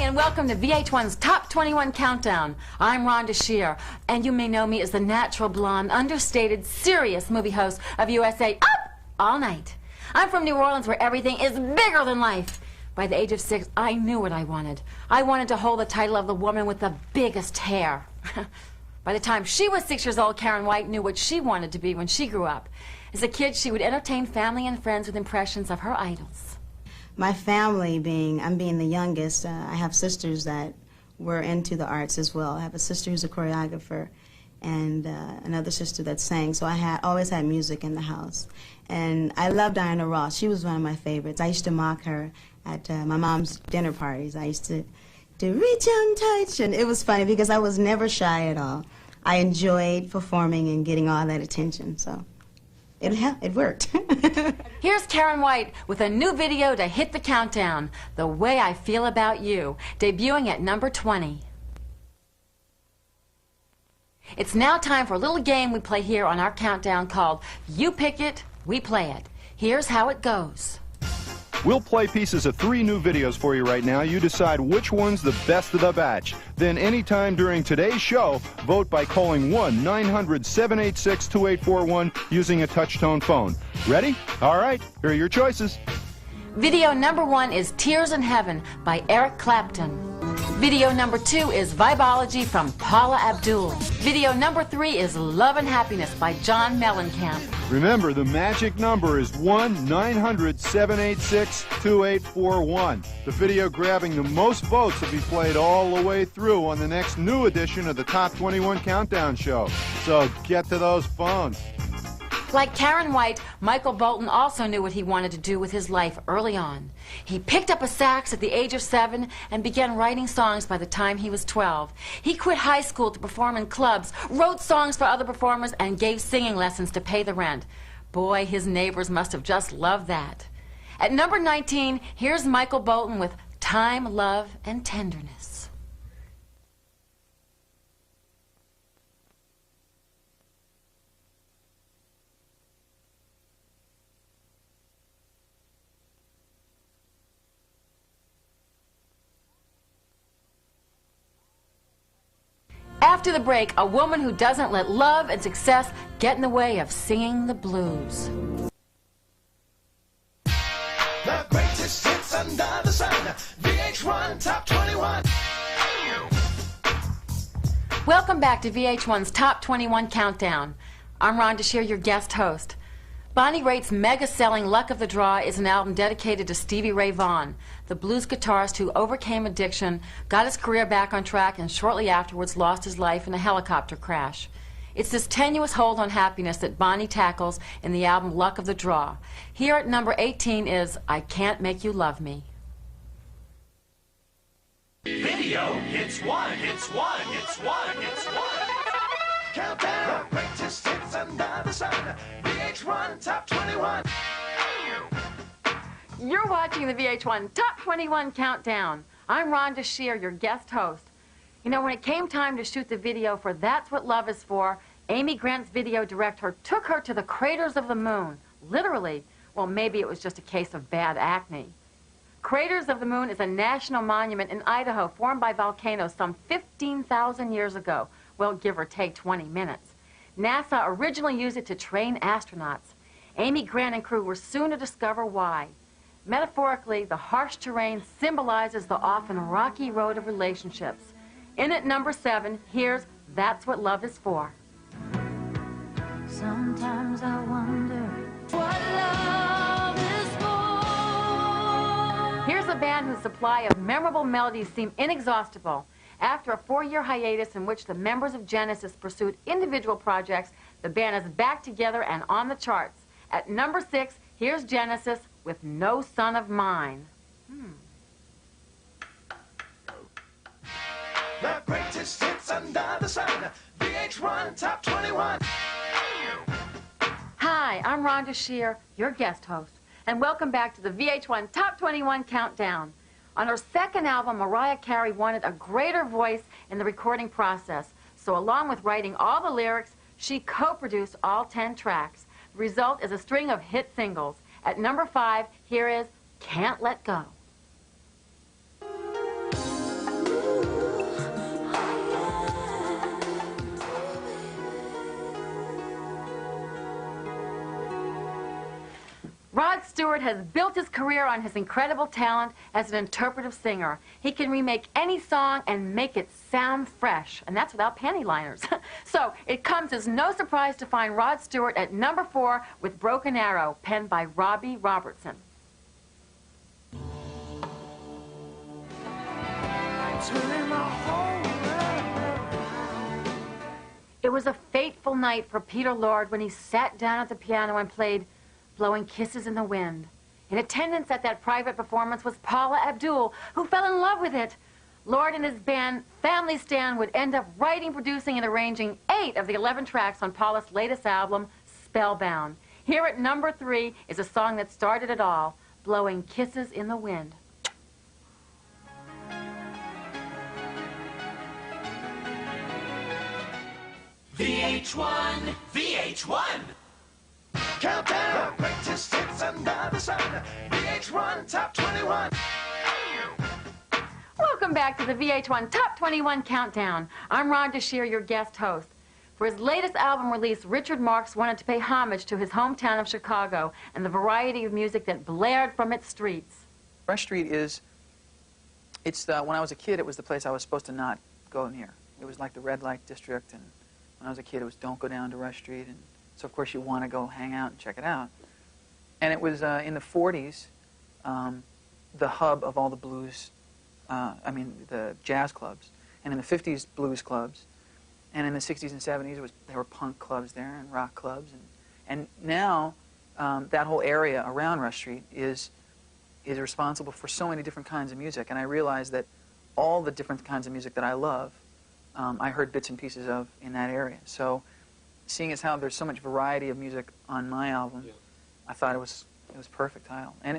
and welcome to VH1's Top 21 Countdown. I'm Rhonda Shear, and you may know me as the natural blonde, understated, serious movie host of USA Up All Night. I'm from New Orleans, where everything is bigger than life. By the age of 6, I knew what I wanted. I wanted to hold the title of the woman with the biggest hair. By the time she was 6 years old, Karyn White knew what she wanted to be when she grew up. As a kid, she would entertain family and friends with impressions of her idols. My family I'm being the youngest, I have sisters that were into the arts as well. I have a sister who's a choreographer and another sister that sang, so I always had music in the house. And I loved Diana Ross. She was one of my favorites. I used to mock her at my mom's dinner parties. I used to do reach and touch, and it was funny because I was never shy at all. I enjoyed performing and getting all that attention, so it worked. Here's Karyn White with a new video to hit the countdown, The Way I Feel About You, debuting at number 20. It's now time for a little game we play here on our countdown called You Pick It, We Play It. Here's how it goes. We'll play pieces of 3 new videos for you right now. You decide which one's the best of the batch. Then anytime during today's show, vote by calling 1-900-786-2841 using a touch-tone phone. Ready? All right, here are your choices. Video number 1 is Tears in Heaven by Eric Clapton. Video number 2 is Vibology from Paula Abdul. Video number 3 is Love and Happiness by John Mellencamp. Remember, the magic number is 1-900-786-2841. The video grabbing the most votes will be played all the way through on the next new edition of the Top 21 Countdown Show. So get to those phones. Like Karyn White, Michael Bolton also knew what he wanted to do with his life early on. He picked up a sax at the age of 7 and began writing songs by the time he was 12. He quit high school to perform in clubs, wrote songs for other performers, and gave singing lessons to pay the rent. Boy, his neighbors must have just loved that. At number 19, here's Michael Bolton with Time, Love, and Tenderness. After the break, a woman who doesn't let love and success get in the way of singing the blues. The greatest hits under the sun, VH1 Top 21. Welcome back to VH1's Top 21 Countdown. I'm Rhonda Shear, your guest host. Bonnie Raitt's mega-selling Luck of the Draw is an album dedicated to Stevie Ray Vaughan, the blues guitarist who overcame addiction, got his career back on track, and shortly afterwards lost his life in a helicopter crash. It's this tenuous hold on happiness that Bonnie tackles in the album Luck of the Draw. Here at number 18 is I Can't Make You Love Me. Video hits 1, hits 1, hits 1, hits 1. Countdown, the greatest hits under the sun, VH1 Top 21. You're watching the VH1 Top 21 Countdown. I'm Rhonda Shear, your guest host. You know, when it came time to shoot the video for That's What Love Is For, Amy Grant's video director took her to the craters of the moon. Literally. Well, maybe it was just a case of bad acne. Craters of the Moon is a national monument in Idaho formed by volcanoes some 15,000 years ago. Well, give or take 20 minutes. NASA originally used it to train astronauts. Amy Grant and crew were soon to discover why. Metaphorically, the harsh terrain symbolizes the often rocky road of relationships. In at number 7, here's That's What Love Is For. Sometimes I wonder what love is for. Here's a band whose supply of memorable melodies seem inexhaustible. After a 4-year hiatus in which the members of Genesis pursued individual projects, the band is back together and on the charts. At number 6, here's Genesis with No Son of Mine. The greatest hits under the sun, VH1 Top 21. Hi, I'm Rhonda Shear, your guest host, and welcome back to the VH1 Top 21 Countdown. On her second album, Mariah Carey wanted a greater voice in the recording process, so along with writing all the lyrics, she co-produced all 10 tracks. The result is a string of hit singles. At number 5, here is Can't Let Go. Rod Stewart has built his career on his incredible talent as an interpretive singer. He can remake any song and make it sound fresh, and that's without panty liners. So it comes as no surprise to find Rod Stewart at number 4 with Broken Arrow, penned by Robbie Robertson. It was a fateful night for Peter Lord when he sat down at the piano and played Blowing Kisses in the Wind. In attendance at that private performance was Paula Abdul, who fell in love with it. Lord and his band, Family Stand, would end up writing, producing, and arranging 8 of the 11 tracks on Paula's latest album, Spellbound. Here at number 3 is a song that started it all, Blowing Kisses in the Wind. VH1, VH1. Countdown, greatest hits under the sun. VH1 Top 21. Welcome back to the VH1 Top 21 Countdown. I'm Rhonda Shear, your guest host. For his latest album release, Richard Marx wanted to pay homage to his hometown of Chicago and the variety of music that blared from its streets. Rush Street when I was a kid, it was the place I was supposed to not go near. It was like the red light district, and when I was a kid, it was don't go down to Rush Street, and so of course you want to go hang out and check it out. And it was in the 40s, the hub of all the blues, the jazz clubs, and in the 50s, blues clubs, and in the 60s and 70s, there were punk clubs there and rock clubs, and now that whole area around Rush Street is responsible for so many different kinds of music, and I realized that all the different kinds of music that I love, I heard bits and pieces of in that area. So, seeing as how there's so much variety of music on my album, yeah, I thought it was perfect title. And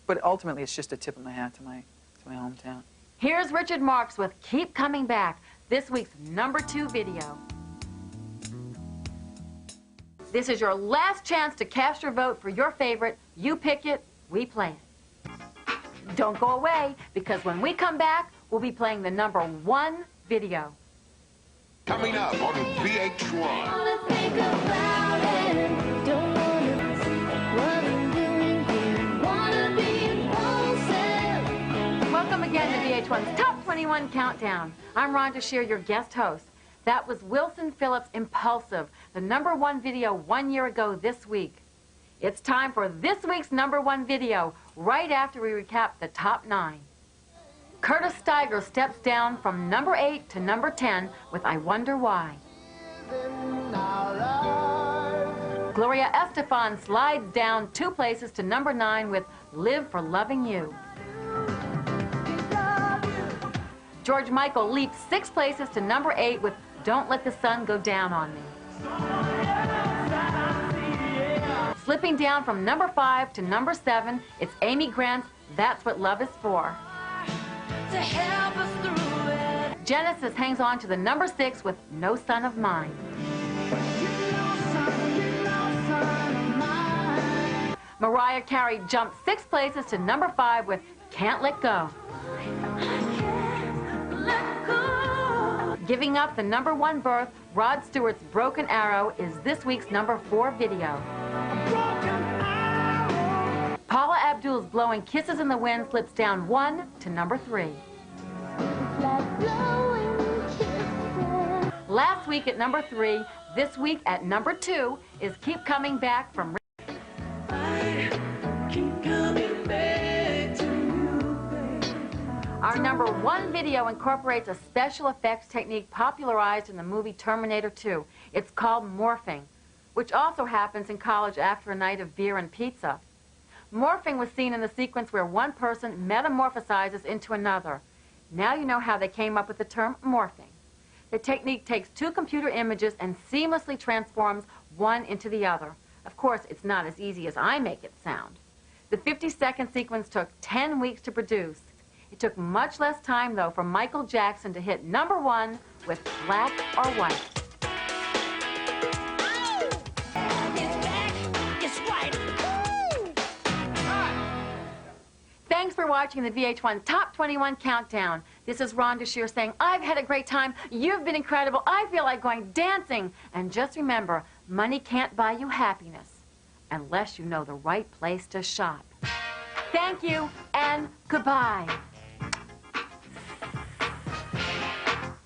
but ultimately, it's just a tip of my hat to my hometown. Here's Richard Marx with Keep Coming Back, this week's number 2 video. This is your last chance to cast your vote for your favorite. You pick it, we play it. Don't go away, because when we come back, we'll be playing the number 1 video. Coming up on VH1. Welcome again to VH1's Top 21 Countdown. I'm Rhonda Shear, your guest host. That was Wilson Phillips' Impulsive, the number 1 video 1 year ago this week. It's time for this week's number 1 video, right after we recap the top 9. Curtis Steiger steps down from number 8 to number 10 with I Wonder Why. Gloria Estefan slides down 2 places to number 9 with Live for Loving You. George Michael leaps 6 places to number 8 with Don't Let the Sun Go Down on Me. Slipping down from number 5 to number 7, it's Amy Grant's That's What Love Is For. To help us through it. Genesis hangs on to the number 6 with No Son of Mine. Mariah Carey jumped 6 places to number 5 with Can't Let Go. Giving up the number 1 berth, Rod Stewart's Broken Arrow is this week's number 4 video. Paula Abdul's Blowing Kisses in the Wind slips down 1 to number 3. Last week at number 3, this week at number 2 is Keep Coming Back from Our number 1 video incorporates a special effects technique popularized in the movie Terminator 2. It's called morphing, which also happens in college after a night of beer and pizza. Morphing was seen in the sequence where one person metamorphosizes into another. Now you know how they came up with the term morphing. The technique takes 2 computer images and seamlessly transforms one into the other. Of course, it's not as easy as I make it sound. The 50-second sequence took 10 weeks to produce. It took much less time, though, for Michael Jackson to hit number 1 with Black or White. Thanks for watching the VH1 Top 21 Countdown. This is Rhonda Shear saying, I've had a great time. You've been incredible. I feel like going dancing. And just remember, money can't buy you happiness. unless you know the right place to shop. Thank you and goodbye.